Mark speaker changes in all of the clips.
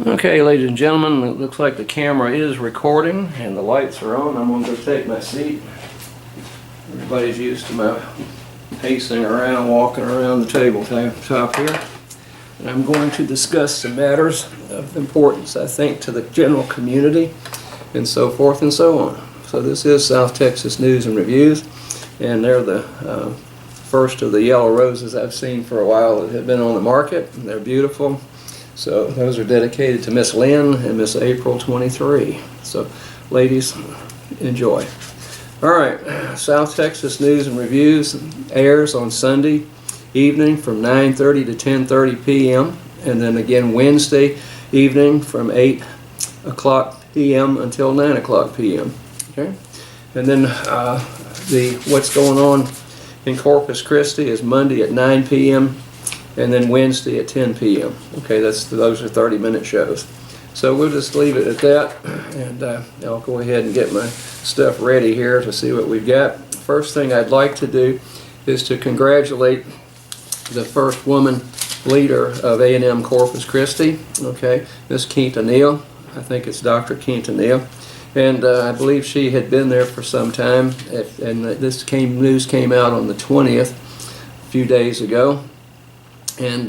Speaker 1: Okay, ladies and gentlemen, it looks like the camera is recording and the lights are on. I'm going to go take my seat. Everybody's used to my pacing around, walking around the tabletop here. And I'm going to discuss some matters of importance, I think, to the general community and so forth and so on. So this is South Texas News and Reviews, and they're the first of the yellow roses I've seen for a while that have been on the market. And they're beautiful. So those are dedicated to Miss Lynn and Miss April 23. So ladies, enjoy. All right, South Texas News and Reviews airs on Sunday evening from 9:30 to 10:30 p.m. and then again Wednesday evening from 8 o'clock p.m. until 9 o'clock p.m. Okay, and then what's going on in Corpus Christi is Monday at 9 p.m. and then Wednesday at 10 p.m. Okay, those are 30-minute shows. So we'll just leave it at that, and I'll go ahead and get my stuff ready here to see what we've got. First thing I'd like to do is to congratulate the first woman leader of A&M Corpus Christi, okay, Miss Quintanilla. I think it's Dr. Quintanilla. And I believe she had been there for some time, and this news came out on the 20th, a few days ago. And,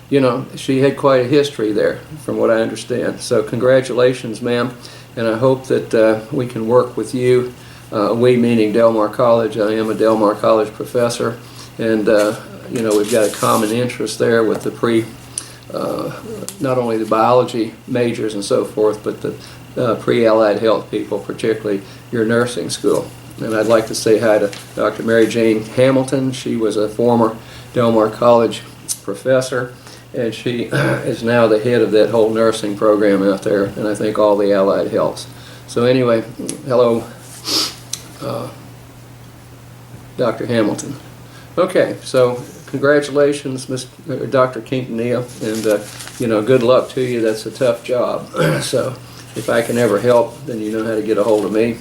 Speaker 1: you know, she had quite a history there, from what I understand. So congratulations, ma'am, and I hope that we can work with you, we meaning Del Mar College. I am a Del Mar College professor, and, you know, we've got a common interest there with the not only the biology majors and so forth, but the pre-allied health people, particularly your nursing school. And I'd like to say hi to Dr. Mary Jane Hamilton. She was a former Del Mar College professor, and she is now the head of that whole nursing program out there, and I think all the allied healths. So anyway, hello, Dr. Hamilton. Okay, so congratulations, Dr. Quintanilla, and you know, good luck to you. That's a tough job. So if I can ever help, then you know how to get a hold of me.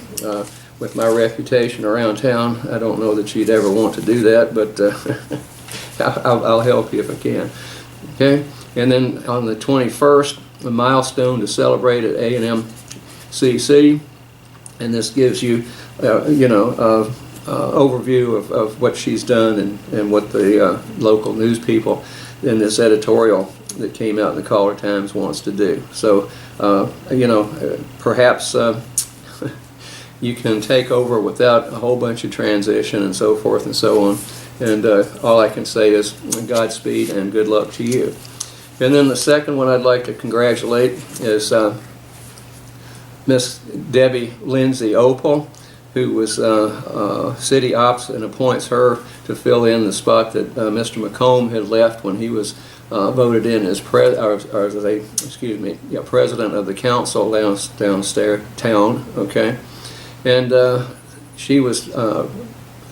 Speaker 1: With my reputation around town, I don't know that you'd ever want to do that, but I'll help you if I can. Okay, and then on the 21st, a milestone to celebrate at A&M CC, and this gives you, you know, overview of what she's done and what the local news people in this editorial that came out in the Caller Times wants to do. So, you know, perhaps you can take over without a whole bunch of transition and so forth and so on. And all I can say is Godspeed and good luck to you. And then the second one I'd like to congratulate is Miss Debbie Lindsay Opal, who was city ops, and appoints her to fill in the spot that Mr. McComb had left when he was voted in as president of the council downstairs town. Okay, and she was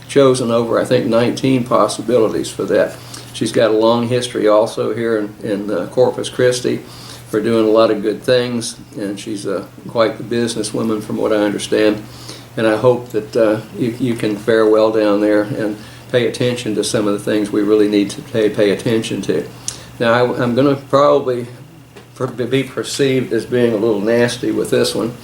Speaker 1: chosen over, I think, 19 possibilities for that. She's got a long history also here in Corpus Christi for doing a lot of good things, and she's quite the businesswoman from what I understand. And I hope that you can fare well down there and pay attention to some of the things we really need to pay attention to. Now, I'm going to probably be perceived as being a little nasty with this one,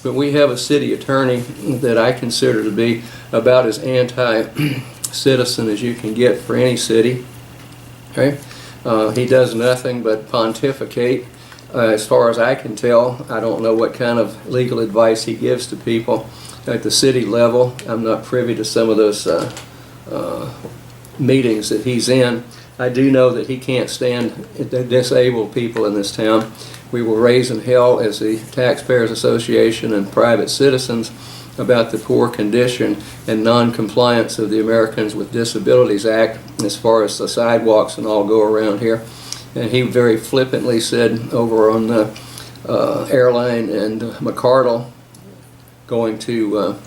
Speaker 1: but we have a city attorney that I consider to be about as anti-citizen as you can get for any city. Okay? He does nothing but pontificate. As far as I can tell, I don't know what kind of legal advice he gives to people at the city level. I'm not privy to some of those meetings that he's in. I do know that he can't stand the disabled people in this town. We were raising hell as the Taxpayers Association and private citizens about the poor condition and non-compliance of the Americans with Disabilities Act as far as the sidewalks and all go around here. And he very flippantly said over on the Airline and McCardle going to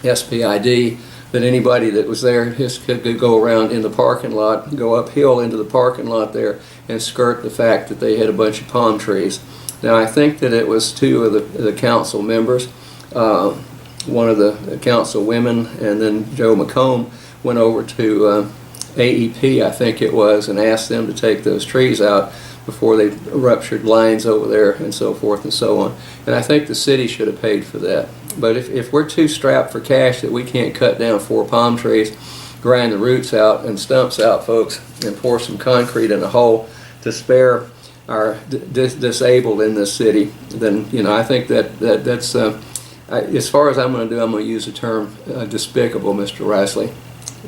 Speaker 1: SPID that anybody that was there just could go around in the parking lot, go uphill into the parking lot there and skirt the fact that they had a bunch of palm trees. Now I think that it was two of the council members, one of the council women, and then Joe McComb went over to AEP, I think it was, and asked them to take those trees out. before they ruptured lines over there and so forth and so on. And I think the city should have paid for that. But if we're too strapped for cash that we can't cut down 4 palm trees, grind the roots out and stumps out, folks, and pour some concrete in a hole to spare our disabled in this city, then, you know, I think that's as far as I'm going to do, I'm going to use the term despicable, Mr.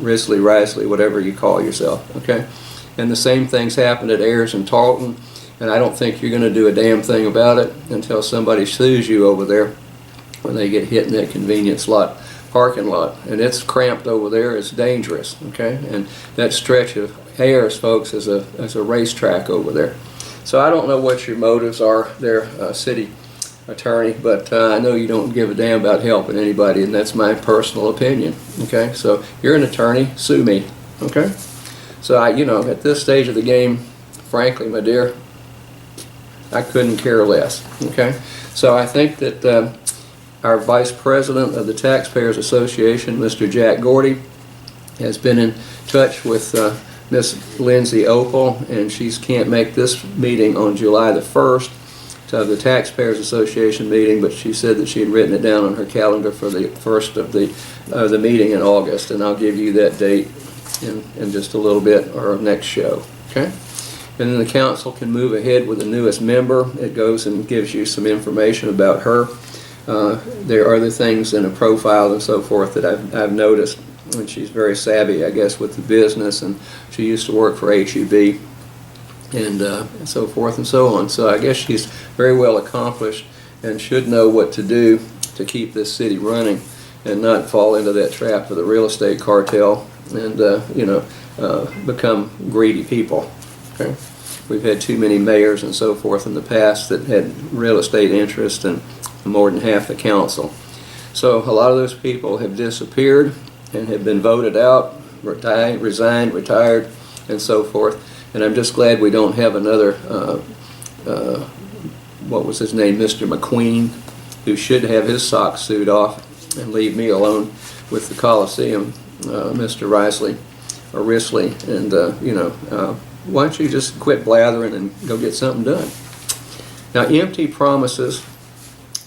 Speaker 1: Risley, whatever you call yourself, okay? And the same things happened at Ayers and Talton, and I don't think you're going to do a damn thing about it until somebody sues you over there when they get hit in that convenience lot parking lot. And it's cramped over there, it's dangerous, okay? And that stretch of Ayers, folks, is a racetrack over there. So I don't know what your motives are there, city attorney, but I know you don't give a damn about helping anybody, and that's my personal opinion, okay? So you're an attorney, sue me, okay? So you know, at this stage of the game, frankly, my dear, I couldn't care less, okay? So I think that our Vice President of the Taxpayers Association, Mr. Jack Gordy, has been in touch with Miss Lindsay Opal, and she can't make this meeting on July the 1st of the Taxpayers Association meeting, but she said that she had written it down on her calendar for the first of the meeting in August, and I'll give you that date in just a little bit, or next show, okay? And then the council can move ahead with the newest member. It goes and gives you some information about her. There are other things in a profile and so forth that I've noticed, and she's very savvy, I guess, with the business, and she used to work for HEB and so forth and so on. So I guess she's very well accomplished and should know what to do to keep this city running and not fall into that trap of the real estate cartel and you know, become greedy people, okay? We've had too many mayors and so forth in the past that had real estate interest and more than half the council. So a lot of those people have disappeared and have been voted out, resigned, retired, and so forth. And I'm just glad we don't have another, what was his name, Mr. McQueen, who should have his socks sewed off and leave me alone with the Coliseum, Mr. Risley, and you know, why don't you just quit blathering and go get something done? Now, empty promises.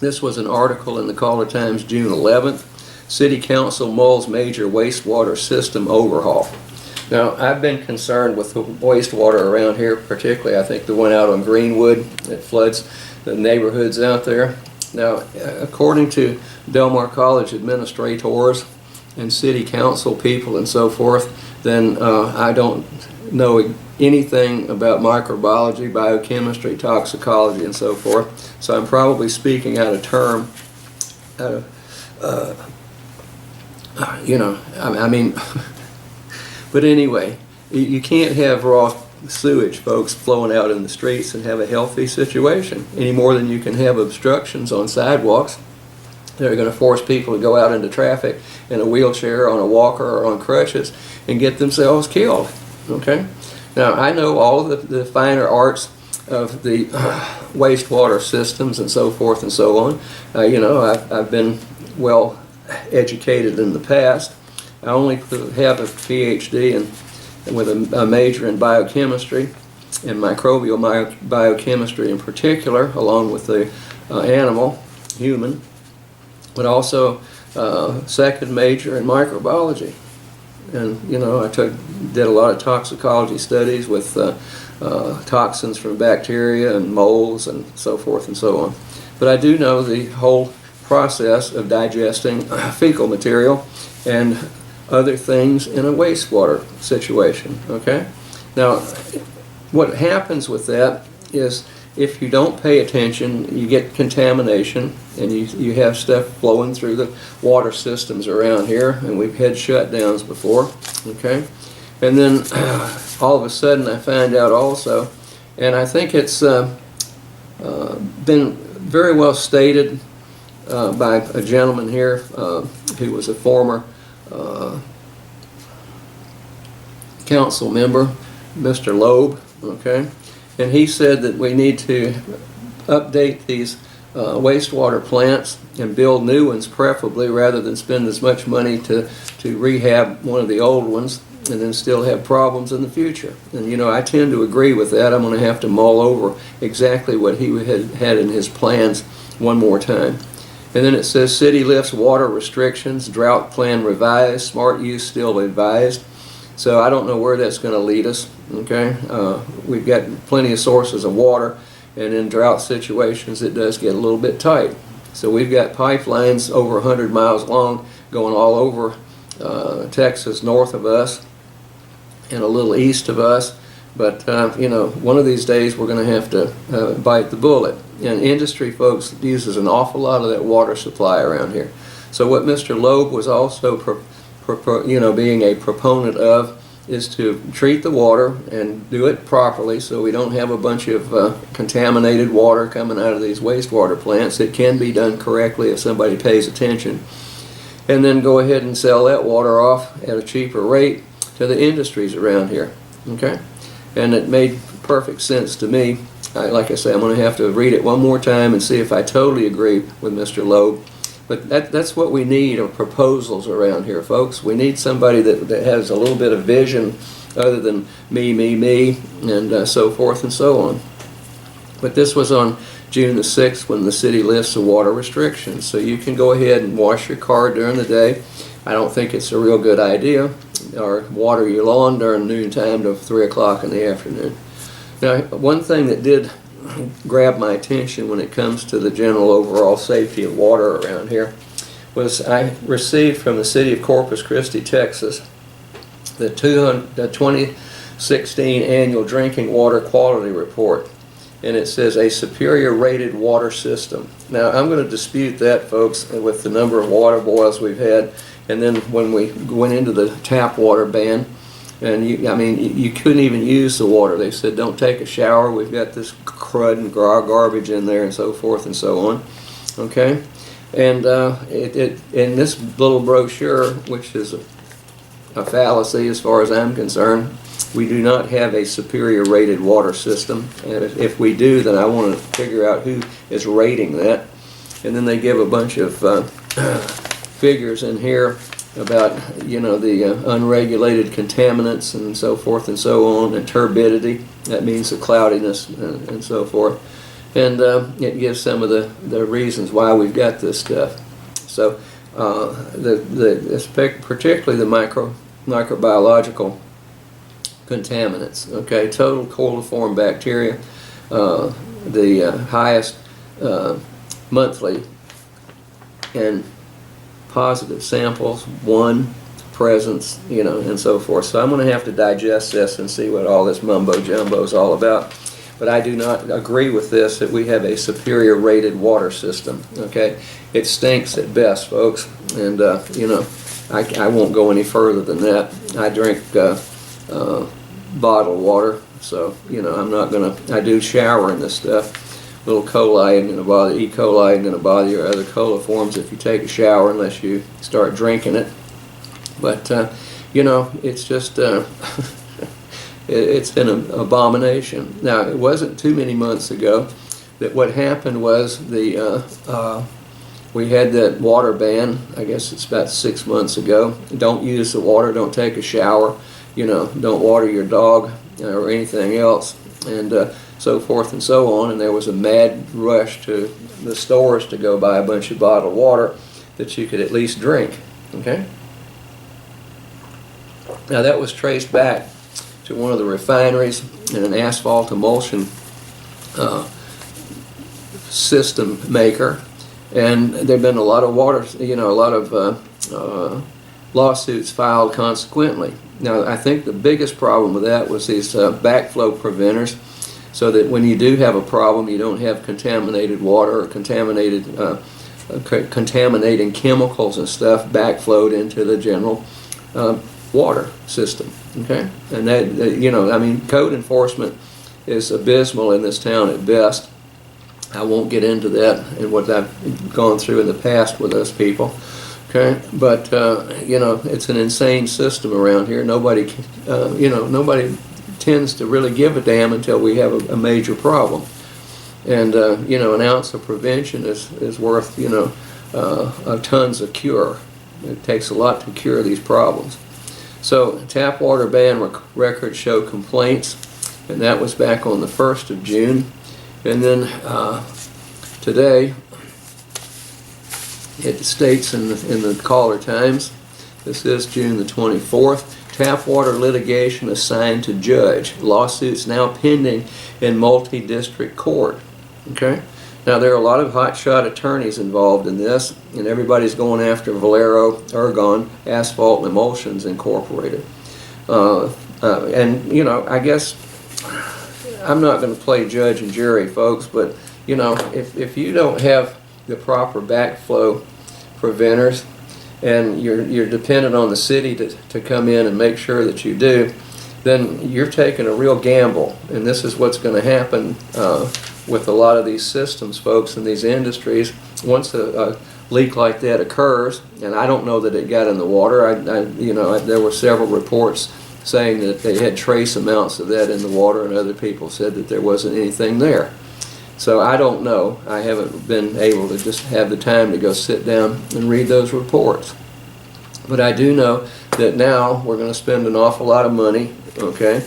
Speaker 1: This was an article in the Caller Times, June 11th. City Council mulls major wastewater system overhaul. Now, I've been concerned with the wastewater around here, particularly I think the one out on Greenwood that floods the neighborhoods out there. Now, according to Del Mar College administrators and city council people and so forth, then I don't know anything about microbiology, biochemistry, toxicology, and so forth. So I'm probably speaking out of term, you know, I mean, but anyway, you can't have raw sewage, folks, flowing out in the streets and have a healthy situation any more than you can have obstructions on sidewalks that are going to force people to go out into traffic in a wheelchair, on a walker, or on crutches and get themselves killed, okay? Now, I know all the finer arts of the wastewater systems and so forth and so on. You know, I've been well educated in the past. I only have a PhD with a major in biochemistry and microbial biochemistry in particular, along with the animal, human, but also second major in microbiology. And you know, I did a lot of toxicology studies with toxins from bacteria and molds and so forth and so on. But I do know the whole process of digesting fecal material and other things in a wastewater situation, okay? Now, what happens with that is if you don't pay attention, you get contamination, and you have stuff flowing through the water systems around here, and we've had shutdowns before, okay? And then all of a sudden I find out also, and I think it's been very well stated by a gentleman here who was a former council member, Mr. Loeb, okay? And he said that we need to update these wastewater plants and build new ones preferably, rather than spend as much money to rehab one of the old ones and then still have problems in the future. And you know, I tend to agree with that. I'm going to have to mull over exactly what he had in his plans one more time. And then it says city lifts water restrictions, drought plan revised, smart use still advised. So I don't know where that's going to lead us. Okay, we've got plenty of sources of water, and in drought situations it does get a little bit tight. So we've got pipelines over 100 miles long going all over Texas, north of us and a little east of us. But you know, one of these days we're going to have to bite the bullet. And industry, folks, uses an awful lot of that water supply around here. So what Mr. Loeb was also being a proponent of is to treat the water and do it properly, so we don't have a bunch of contaminated water coming out of these wastewater plants. It can be done correctly if somebody pays attention. And then go ahead and sell that water off at a cheaper rate to the industries around here. Okay? And it made perfect sense to me. Like I say, I'm going to have to read it one more time and see if I totally agree with Mr. Loeb. But that's what we need, are proposals around here, folks. We need somebody that has a little bit of vision other than me, and so forth and so on. But this was on June the 6th when the city lifts the water restrictions. So you can go ahead and wash your car during the day. I don't think it's a real good idea. Or water your lawn during noontime to 3 o'clock in the afternoon. Now, one thing that did grab my attention when it comes to the general overall safety of water around here was I received from the city of Corpus Christi, Texas, the 2016 annual drinking water quality report. And it says a superior rated water system. Now, I'm going to dispute that, folks, with the number of water boils we've had. And then when we went into the tap water ban, and you couldn't even use the water. They said, don't take a shower. We've got this crud and garbage in there, and so forth and so on. Okay? And in this little brochure, which is a fallacy as far as I'm concerned, we do not have a superior rated water system. And if we do, then I want to figure out who is rating that. And then they give a bunch of figures in here about, you know, the unregulated contaminants and so forth and so on, and turbidity. That means the cloudiness and so forth. And it gives some of the reasons why we've got this stuff. So particularly the microbiological contaminants. Okay, total coliform bacteria, the highest monthly and positive samples, 1 presence, you know, and so forth. So I'm going to have to digest this and see what all this mumbo jumbo is all about. But I do not agree with this, that we have a superior rated water system. Okay, it stinks at best, folks, and you know, I won't go any further than that. I drink bottled water, so you know, I'm not going to. I do shower in this stuff. Little coli ain't going to bother you. E. coli ain't going to bother you, or other coliforms if you take a shower, unless you start drinking it. But you know, it's just it's been an abomination. Now, it wasn't too many months ago that what happened was we had that water ban. I guess it's about 6 months ago. Don't use the water. Don't take a shower. You know, don't water your dog or anything else, and so forth and so on. And there was a mad rush to the stores to go buy a bunch of bottled water that you could at least drink. Okay. Now, that was traced back to one of the refineries and an asphalt emulsion system maker, and there've been a lot of water, you know, a lot of lawsuits filed consequently. Now, I think the biggest problem with that was these backflow preventers, so that when you do have a problem, you don't have contaminated water or contaminating chemicals and stuff backflowed into the general water system. Okay, and that, you know, I mean, code enforcement is abysmal in this town at best. I won't get into that and what I've gone through in the past with those people. Okay, but you know, it's an insane system around here. Nobody, you know, nobody tends to really give a damn until we have a major problem. And you know, an ounce of prevention is worth, you know, tons of cure. It takes a lot to cure these problems. So tap water ban records show complaints, and that was back on the 1st of June. And then today it states in the Caller Times, this is June the 24th, tap water litigation assigned to judge. Lawsuits now pending in multi-district court. Okay? Now there are a lot of hotshot attorneys involved in this, and everybody's going after Valero, Ergon, Asphalt and Emulsions Incorporated. And you know, I guess I'm not going to play judge and jury, folks, but you know, if you don't have the proper backflow preventers, and you're dependent on the city to come in and make sure that you do, then you're taking a real gamble. And this is what's going to happen with a lot of these systems, folks, in these industries. Once a leak like that occurs, and I don't know that it got in the water, there were several reports saying that they had trace amounts of that in the water, and other people said that there wasn't anything there. So I don't know. I haven't been able to just have the time to go sit down and read those reports. But I do know that now we're going to spend an awful lot of money, okay?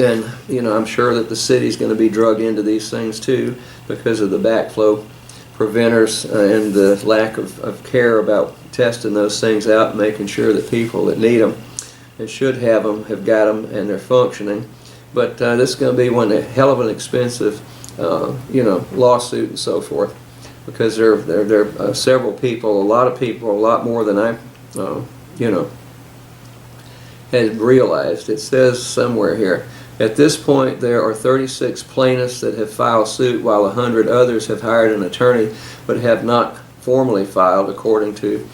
Speaker 1: And, you know, I'm sure that the city's going to be drug into these things too because of the backflow preventers and the lack of care about testing those things out and making sure that people that need them and should have them have got them and they're functioning. But this is going to be one hell of an expensive lawsuit and so forth, because there are several people, a lot of people, a lot more than I, had realized. It says somewhere here, at this point there are 36 plaintiffs that have filed suit, while 100 others have hired an attorney but have not formally filed, according to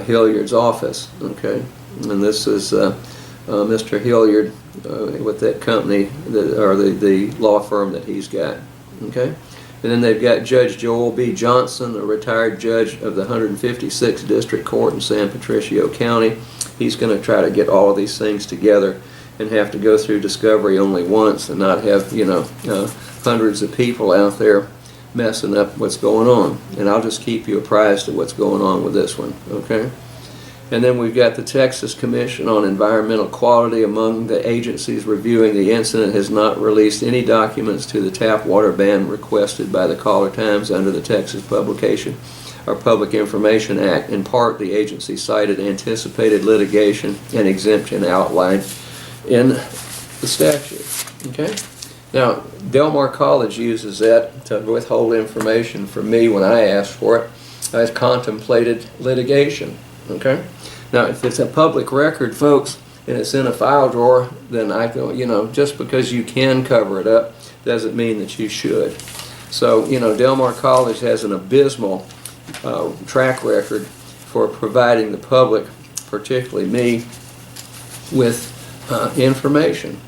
Speaker 1: Hilliard's office. Okay, and this is Mr. Hilliard with that company, the law firm that he's got. Okay, and then they've got Judge Joel B. Johnson, a retired judge of the 156th District Court in San Patricio County. He's going to try to get all of these things together and have to go through discovery only once and not have, hundreds of people out there messing up what's going on. And I'll just keep you apprised of what's going on with this one, okay? And then we've got the Texas Commission on Environmental Quality. Among the agencies reviewing the incident, has not released any documents to the tap water ban requested by the Caller Times under the Texas Publication or Public Information Act. In part, the agency cited anticipated litigation and exemption outlined in the statute. Okay? Now, Del Mar College uses that to withhold information from me when I asked for it. I've contemplated litigation. Okay? Now, if it's a public record, folks, and it's in a file drawer, then I go, just because you can cover it up doesn't mean that you should. So, Del Mar College has an abysmal track record for providing the public, particularly me, with information.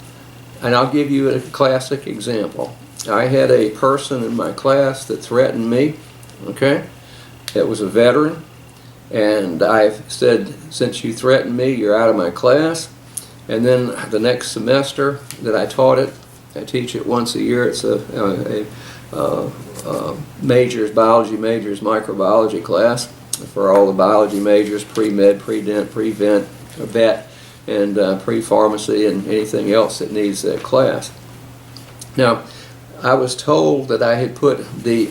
Speaker 1: And I'll give you a classic example. I had a person in my class that threatened me, okay? It was a veteran. And I said, since you threatened me, you're out of my class. And then the next semester that I taught it, I teach it once a year. It's a majors, biology majors, microbiology class for all the biology majors, pre-med, pre-dent, pre-vent, vet, and pre-pharmacy, and anything else that needs that class. Now, I was told that I had put the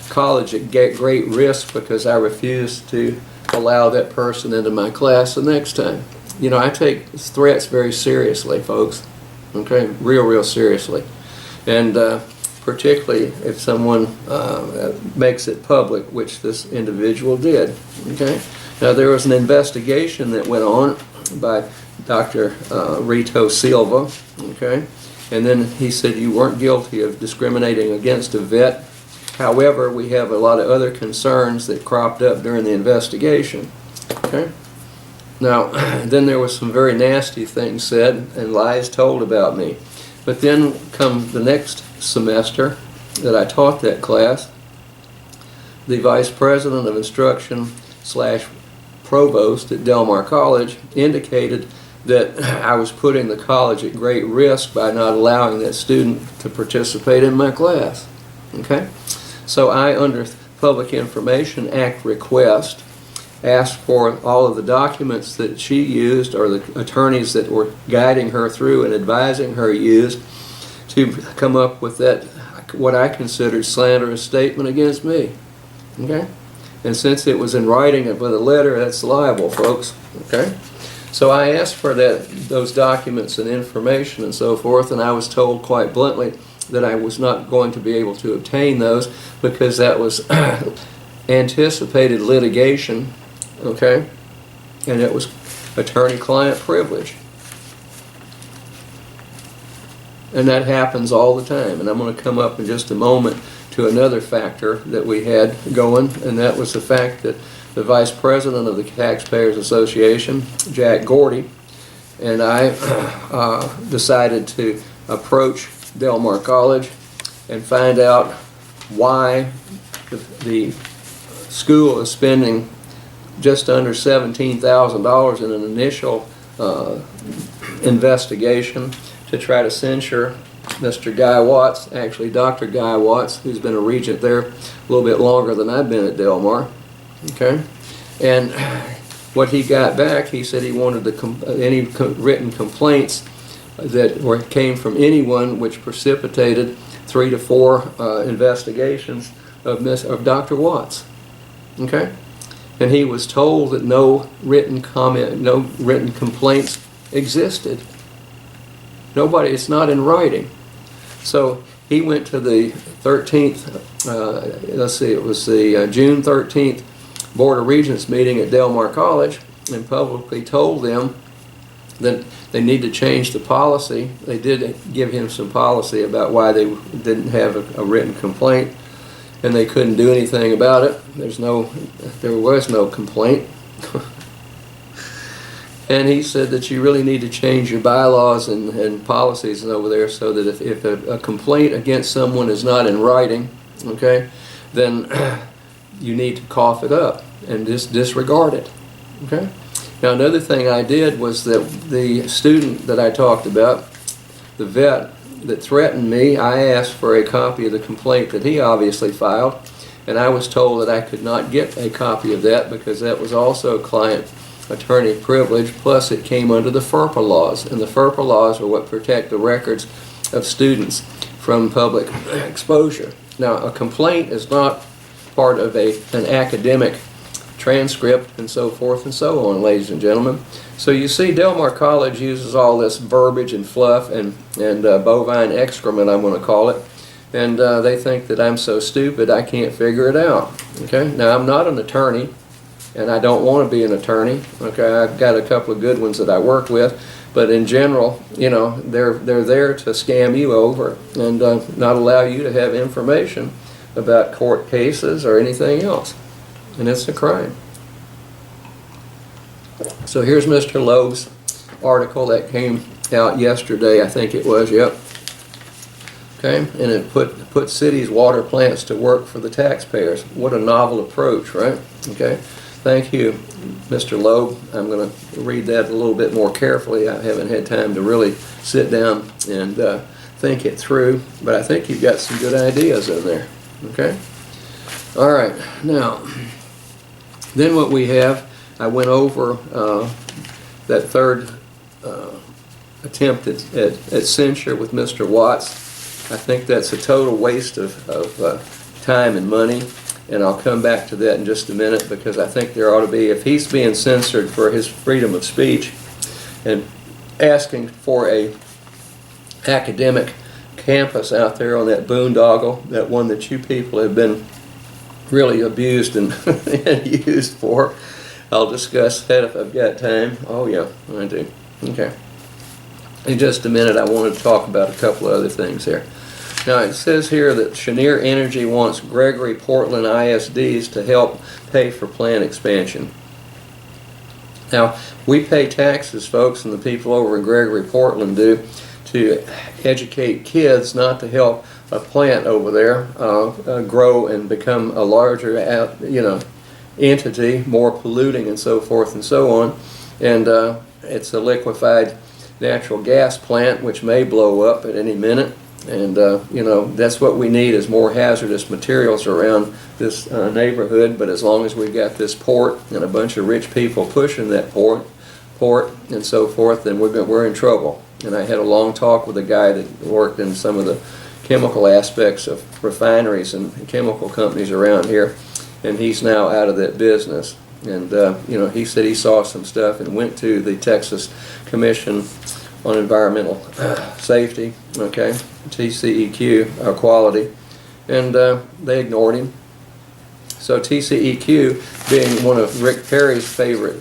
Speaker 1: college at great risk because I refused to allow that person into my class the next time. I take threats very seriously, folks. Okay, real seriously. And particularly if someone makes it public, which this individual did. Okay. Now, there was an investigation that went on by Dr. Rito Silva. Okay. And then he said you weren't guilty of discriminating against a vet. However, we have a lot of other concerns that cropped up during the investigation. Okay? Now, then there was some very nasty things said and lies told about me. But then come the next semester that I taught that class, the Vice President of Instruction / Provost at Del Mar College indicated that I was putting the college at great risk by not allowing that student to participate in my class. Okay? So I, under Public Information Act request, asked for all of the documents that she used, or the attorneys that were guiding her through and advising her used, to come up with that, what I considered slanderous statement against me. Okay? And since it was in writing and with a letter, that's libel, folks. Okay? So I asked for those documents and information and so forth, and I was told quite bluntly that I was not going to be able to obtain those because that was anticipated litigation, okay? And it was attorney-client privilege. And that happens all the time. And I'm going to come up in just a moment to another factor that we had going, and that was the fact that the Vice President of the Taxpayers Association, Jack Gordy, and I decided to approach Del Mar College and find out why the school is spending just under $17,000 in an initial investigation to try to censure Mr. Guy Watts, actually Dr. Guy Watts, who's been a regent there a little bit longer than I've been at Del Mar. Okay? And what he got back, he said he wanted any written complaints that came from anyone, which precipitated 3 to 4 investigations of Dr. Watts. Okay? And he was told that no written complaints existed. Nobody, it's not in writing. So he went to the 13th, let's see, it was the June 13th Board of Regents meeting at Del Mar College, and publicly told them that they need to change the policy. They did give him some policy about why they didn't have a written complaint, and they couldn't do anything about it. There was no complaint. And he said that you really need to change your bylaws and policies over there so that if a complaint against someone is not in writing, okay, then you need to cough it up and just disregard it. Okay? Now another thing I did was that the student that I talked about, the vet that threatened me, I asked for a copy of the complaint that he obviously filed, and I was told that I could not get a copy of that because that was also client attorney privilege, plus it came under the FERPA laws, and the FERPA laws are what protect the records of students from public exposure. Now a complaint is not part of an academic transcript and so forth and so on, ladies and gentlemen. So you see Del Mar College uses all this verbiage and fluff and bovine excrement, I'm going to call it, and they think that I'm so stupid I can't figure it out. Okay? Now I'm not an attorney, and I don't want to be an attorney. Okay, I've got a couple of good ones that I work with, but in general, you know, they're there to scam you over and not allow you to have information about court cases or anything else, and it's a crime. So here's Mr. Loeb's article that came out yesterday, I think it was. Yep. Okay, and it put cities' water plants to work for the taxpayers. What a novel approach, right? Okay. Thank you, Mr. Loeb. I'm going to read that a little bit more carefully. I haven't had time to really sit down and think it through, but I think you've got some good ideas in there. Okay? All right. Now, then what we have, I went over that third attempt at censure with Mr. Watts. I think that's a total waste of time and money. And I'll come back to that in just a minute, because I think there ought to be, if he's being censored for his freedom of speech and asking for a academic campus out there on that boondoggle, that one that you people have been really abused and, and used for. I'll discuss that if I've got time. Oh yeah, I do. Okay. In just a minute I want to talk about a couple of other things here. Now it says here that Cheniere Energy wants Gregory Portland ISDs to help pay for plant expansion. Now we pay taxes, folks, and the people over in Gregory Portland do, to educate kids, not to help a plant over there grow and become a larger entity, more polluting and so forth and so on. And it's a liquefied natural gas plant which may blow up at any minute. And you know, that's what we need, is more hazardous materials around this neighborhood. But as long as we've got this port and a bunch of rich people pushing that port and so forth, then we're in trouble. And I had a long talk with a guy that worked in some of the chemical aspects of refineries and chemical companies around here, and he's now out of that business. And you know, he said he saw some stuff and went to the Texas Commission on Environmental Safety, okay, TCEQ, quality, and they ignored him. So TCEQ, being one of Rick Perry's favorite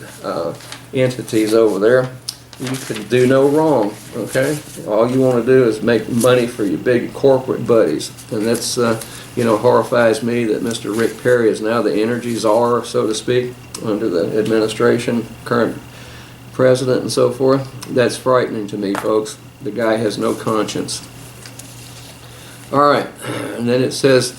Speaker 1: entities over there, you can do no wrong, okay? All you want to do is make money for your big corporate buddies, and that's, you know, horrifies me that Mr. Rick Perry is now the energy czar, so to speak, under the administration, current president and so forth. That's frightening to me, folks. The guy has no conscience. All right, and then it says,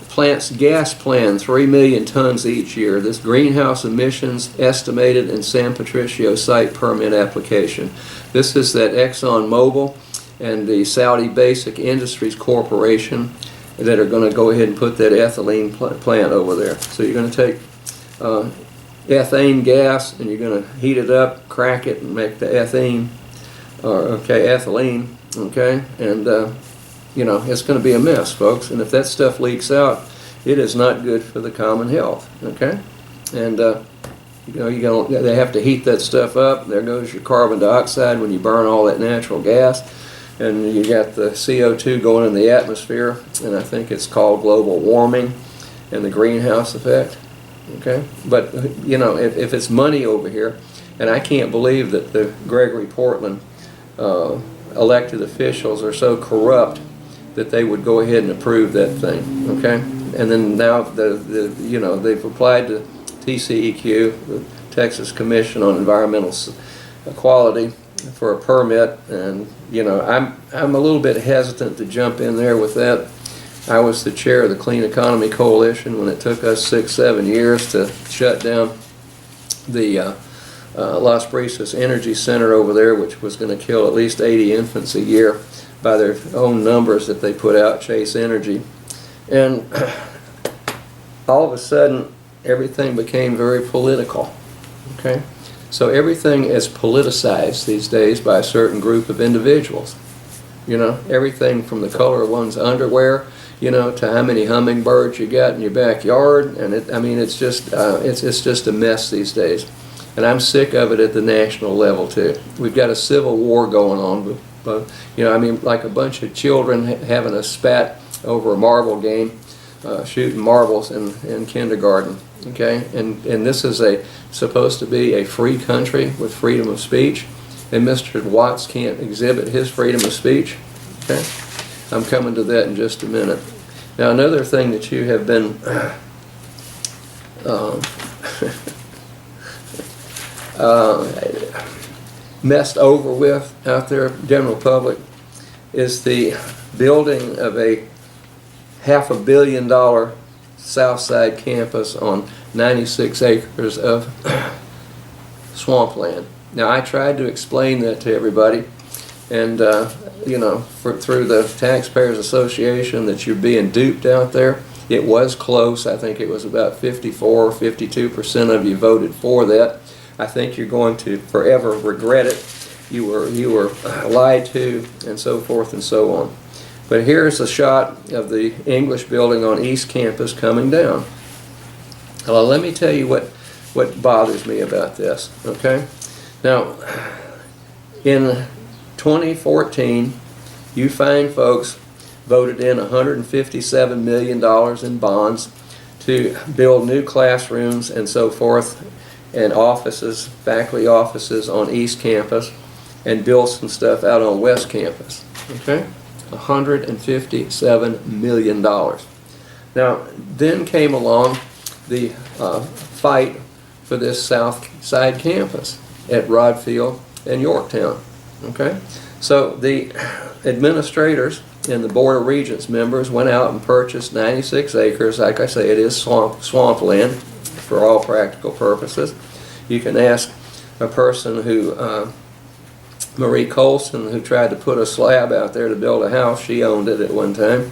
Speaker 1: plant's gas plan, 3 million tons each year. This greenhouse emissions estimated in San Patricio site permit application. This is that Exxon Mobil and the Saudi Basic Industries Corporation that are going to go ahead and put that ethylene plant over there. So you're going to take ethane gas and you're going to heat it up, crack it, and make the ethylene, okay, and you know, it's going to be a mess, folks. And if that stuff leaks out, it is not good for the common health, okay? And you know, they have to heat that stuff up. There goes your carbon dioxide when you burn all that natural gas, and you got the CO2 going in the atmosphere, and I think it's called global warming and the greenhouse effect, okay? But you know, if it's money over here, and I can't believe that the Gregory Portland elected officials are so corrupt that they would go ahead and approve that thing, okay? And then now you know, they've applied to TCEQ, the Texas Commission on Environmental Quality, for a permit, and you know, I'm a little bit hesitant to jump in there with that. I was the chair of the Clean Economy Coalition when it took us 6-7 years to shut down the Las Brisas Energy Center over there, which was going to kill at least 80 infants a year by their own numbers that they put out, Chase Energy. And all of a sudden, everything became very political, okay? So everything is politicized these days by a certain group of individuals. You know, everything from the color of one's underwear, you know, to how many hummingbirds you got in your backyard, and I mean, it's just a mess these days. And I'm sick of it at the national level too. We've got a civil war going on, but you know, I mean, like a bunch of children having a spat over a marble game, shooting marbles in kindergarten. Okay, and this is supposed to be a free country with freedom of speech, and Mr. Watts can't exhibit his freedom of speech. Okay, I'm coming to that in just a minute. Now, another thing that you have been messed over with out there, general public, is the building of a $500 million Southside campus on 96 acres of swampland. Now, I tried to explain that to everybody, and you know, through the Taxpayers Association, that you're being duped out there. It was close. I think it was about 54 or 52% of you voted for that. I think you're going to forever regret it. You were lied to, and so forth and so on. But here's a shot of the English building on East Campus coming down. Well, let me tell you what bothers me about this, okay? Now, in 2014, you fine folks voted in $157 million in bonds to build new classrooms and so forth, and offices, faculty offices on East Campus, and build some stuff out on West Campus, okay? $157 million. Now, then came along the fight for this South Side campus at Rodd Field and Yorktown, okay? So the administrators and the Board of Regents members went out and purchased 96 acres. Like I say, it is swampland for all practical purposes. You can ask a person who Marie Colson, who tried to put a slab out there to build a house. She owned it at one time,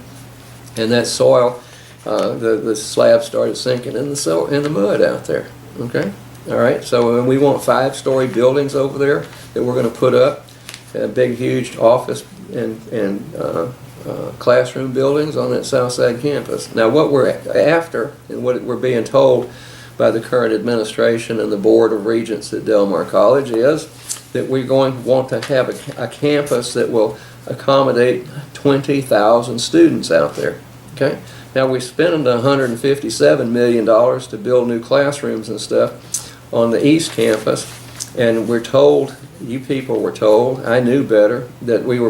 Speaker 1: and that soil, the slab started sinking in the mud out there. Okay, all right. So we want 5-story buildings over there that we're going to put up, big, huge office and classroom buildings on that south side campus. Now, what we're after and what we're being told by the current administration and the Board of Regents at Del Mar College is that we're going to want to have a campus that will accommodate 20,000 students out there. Okay. Now we're spending $157 million to build new classrooms and stuff on the East Campus, and we're told, you people were told, I knew better, that we were